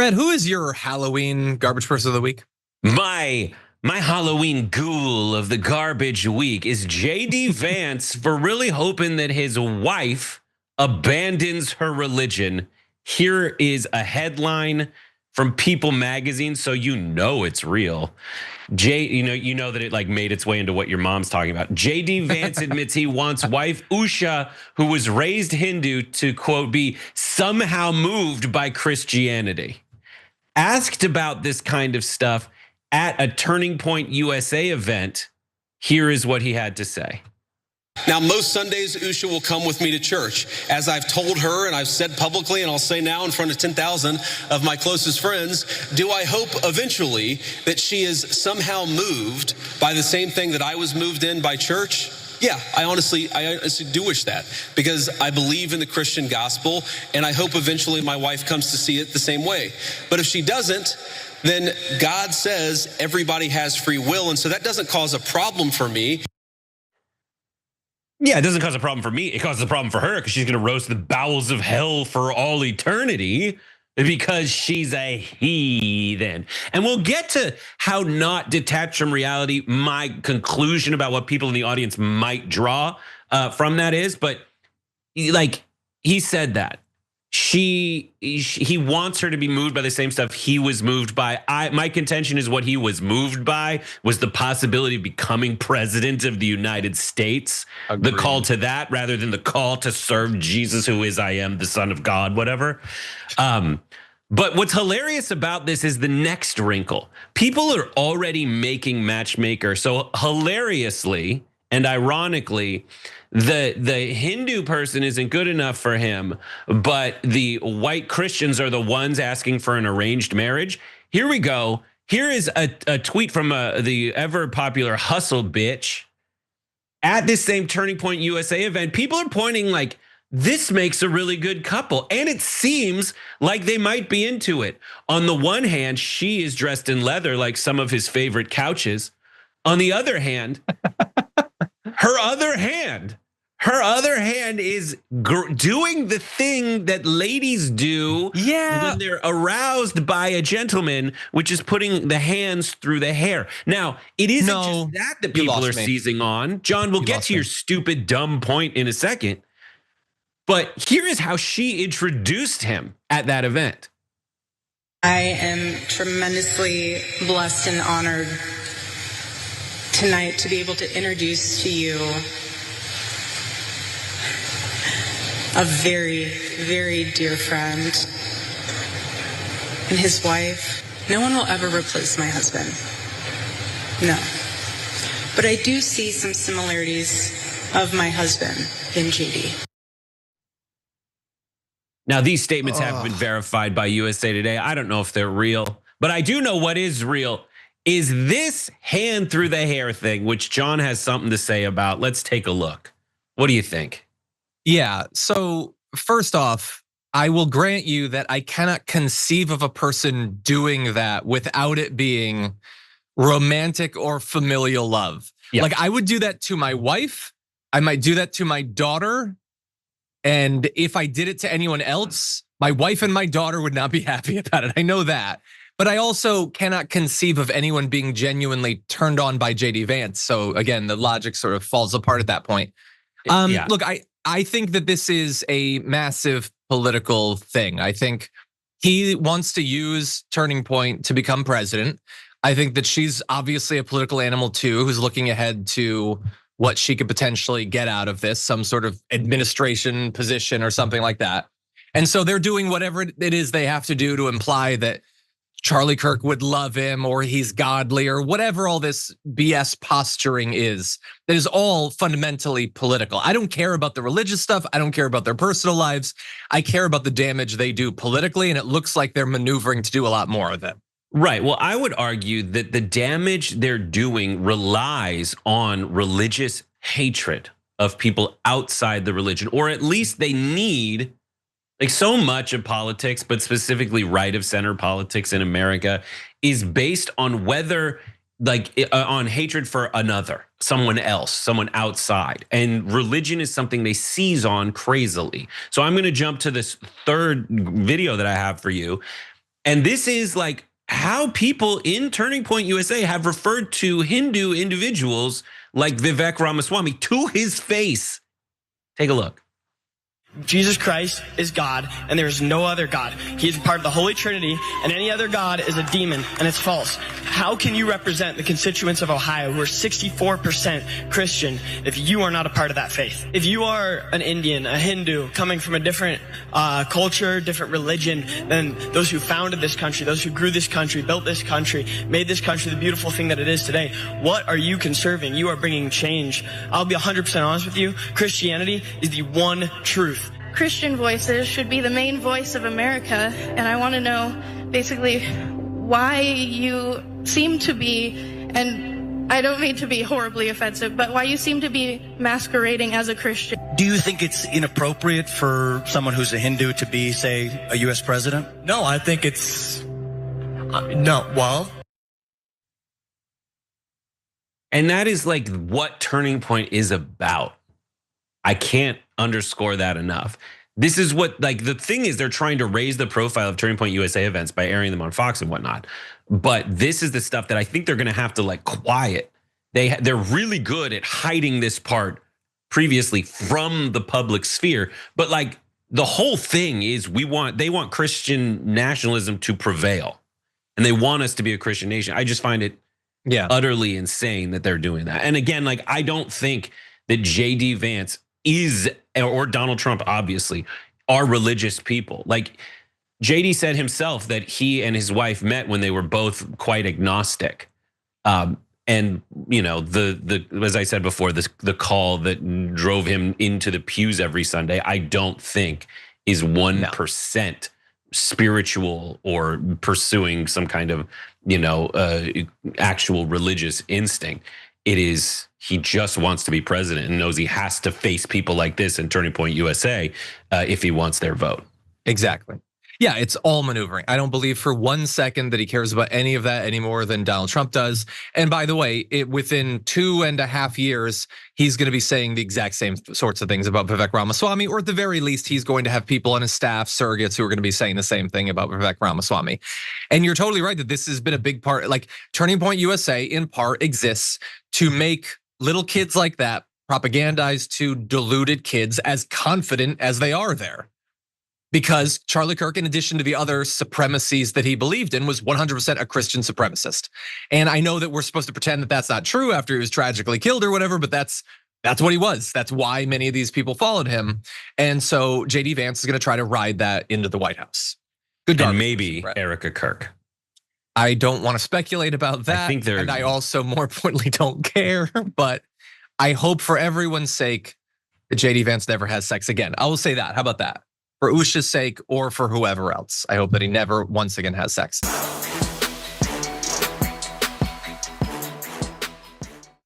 Brett, who is your Halloween garbage person of the week? My Halloween ghoul of the garbage week is JD Vance for really hoping that his wife abandons her religion. Here is a headline from People magazine, so you know it's real. You know that it like made its way into what your mom's talking about. JD Vance admits he wants wife Usha, who was raised Hindu, to quote be somehow moved by Christianity. Asked about this kind of stuff at a Turning Point USA event, here is what he had to say. Now, most Sundays, Usha will come with me to church. As I've told her and I've said publicly, and I'll say now in front of 10,000 of my closest friends, do I hope eventually that she is somehow moved by the same thing that I was moved in by church? Yeah, I honestly do wish that, because I believe in the Christian gospel, and I hope eventually my wife comes to see it the same way. But if she doesn't, then God says everybody has free will, and so that doesn't cause a problem for me. Yeah, it doesn't cause a problem for me. It causes a problem for her because she's going to roast the bowels of hell for all eternity because she's a heathen. And we'll get to how not detached from reality my conclusion about what people in the audience might draw from that is. But like he said that he wants her to be moved by the same stuff he was moved by. My contention is what he was moved by was the possibility of becoming president of the United States. Agreed. The call to that rather than the call to serve Jesus, who is I am the Son of God, whatever. But what's hilarious about this is the next wrinkle. People are already making matchmaker. So hilariously and ironically, the Hindu person isn't good enough for him, but the white Christians are the ones asking for an arranged marriage. Here we go. Here is a tweet from the ever popular Hustle Bitch at this same Turning Point USA event. People are pointing like, this makes a really good couple. And it seems like they might be into it. On the one hand, she is dressed in leather like some of his favorite couches. On the other hand, her other hand is doing the thing that ladies do when they're aroused by a gentleman, which is putting the hands through the hair. Now, it isn't just that people are seizing on. John, we'll get to your stupid, dumb point in a second. But here is how she introduced him at that event. I am tremendously blessed and honored tonight to be able to introduce to you a very, very dear friend and his wife. No one will ever replace my husband. No. But I do see some similarities of my husband in JD. Now, these statements have been verified by USA Today. I don't know if they're real, but I do know what is real is this hand through the hair thing, which John has something to say about. Let's take a look. What do you think? Yeah, so first off, I will grant you that I cannot conceive of a person doing that without it being romantic or familial love. Yeah. Like I would do that to my wife. I might do that to my daughter. And if I did it to anyone else, my wife and my daughter would not be happy about it. I know that. But I also cannot conceive of anyone being genuinely turned on by JD Vance. So again, the logic sort of falls apart at that point. Look, I think that this is a massive political thing. I think he wants to use Turning Point to become president. I think that she's obviously a political animal too, who's looking ahead to what she could potentially get out of this, some sort of administration position or something like that. And so they're doing whatever it is they have to do to imply that Charlie Kirk would love him or he's godly or whatever all this BS posturing is. That is all fundamentally political. I don't care about the religious stuff. I don't care about their personal lives. I care about the damage they do politically, and it looks like they're maneuvering to do a lot more of it. Right. Well, I would argue that the damage they're doing relies on religious hatred of people outside the religion, or at least they need, like so much of politics, but specifically right of center politics in America is based on whether like on hatred for another, someone else, someone outside. And religion is something they seize on crazily. So I'm gonna jump to this third video that I have for you. And this is like how people in Turning Point USA have referred to Hindu individuals like Vivek Ramaswamy to his face. Take a look. Jesus Christ is God, and there is no other God. He is part of the Holy Trinity, and any other God is a demon, and it's false. How can you represent the constituents of Ohio who are 64% Christian if you are not a part of that faith? If you are an Indian, a Hindu, coming from a different culture, different religion than those who founded this country, those who grew this country, built this country, made this country the beautiful thing that it is today, what are you conserving? You are bringing change. I'll be 100% honest with you. Christianity is the one truth. Christian voices should be the main voice of America, and I want to know basically why you seem to be, and I don't mean to be horribly offensive, but why you seem to be masquerading as a Christian. Do you think it's inappropriate for someone who's a Hindu to be, say, a U.S. president? No, I think it's, no, well. And that is like what Turning Point is about. I can't underscore that enough. This is what, like, the thing is, they're trying to raise the profile of Turning Point USA events by airing them on Fox and whatnot. But this is the stuff that I think they're gonna have to like quiet. They're really good at hiding this part previously from the public sphere. But like the whole thing is they want Christian nationalism to prevail. And they want us to be a Christian nation. I just find it utterly insane that they're doing that. And again, like, I don't think that JD Vance is, or Donald Trump obviously, are religious people. Like JD said himself that he and his wife met when they were both quite agnostic. And you know, as I said before, the call that drove him into the pews every Sunday, I don't think is 1% spiritual or pursuing some kind of, actual religious instinct. It is, he just wants to be president and knows he has to face people like this in Turning Point USA if he wants their vote. Exactly. Yeah, it's all maneuvering. I don't believe for 1 second that he cares about any of that any more than Donald Trump does. And by the way, within 2.5 years, he's going to be saying the exact same sorts of things about Vivek Ramaswamy, or at the very least, he's going to have people on his staff, surrogates, who are going to be saying the same thing about Vivek Ramaswamy. And you're totally right that this has been a big part. Like Turning Point USA, in part, exists to make little kids like that propagandize to deluded kids as confident as they are there. Because Charlie Kirk, in addition to the other supremacies that he believed in, was 100% a Christian supremacist. And I know that we're supposed to pretend that that's not true after he was tragically killed or whatever, but that's what he was. That's why many of these people followed him. And so JD Vance is going to try to ride that into the White House. Good garbage, and maybe Brett. Erica Kirk. I don't want to speculate about that. And I also, more importantly, don't care. But I hope for everyone's sake that JD Vance never has sex again. I will say that. How about that? For Usha's sake or for whoever else. I hope that he never once again has sex.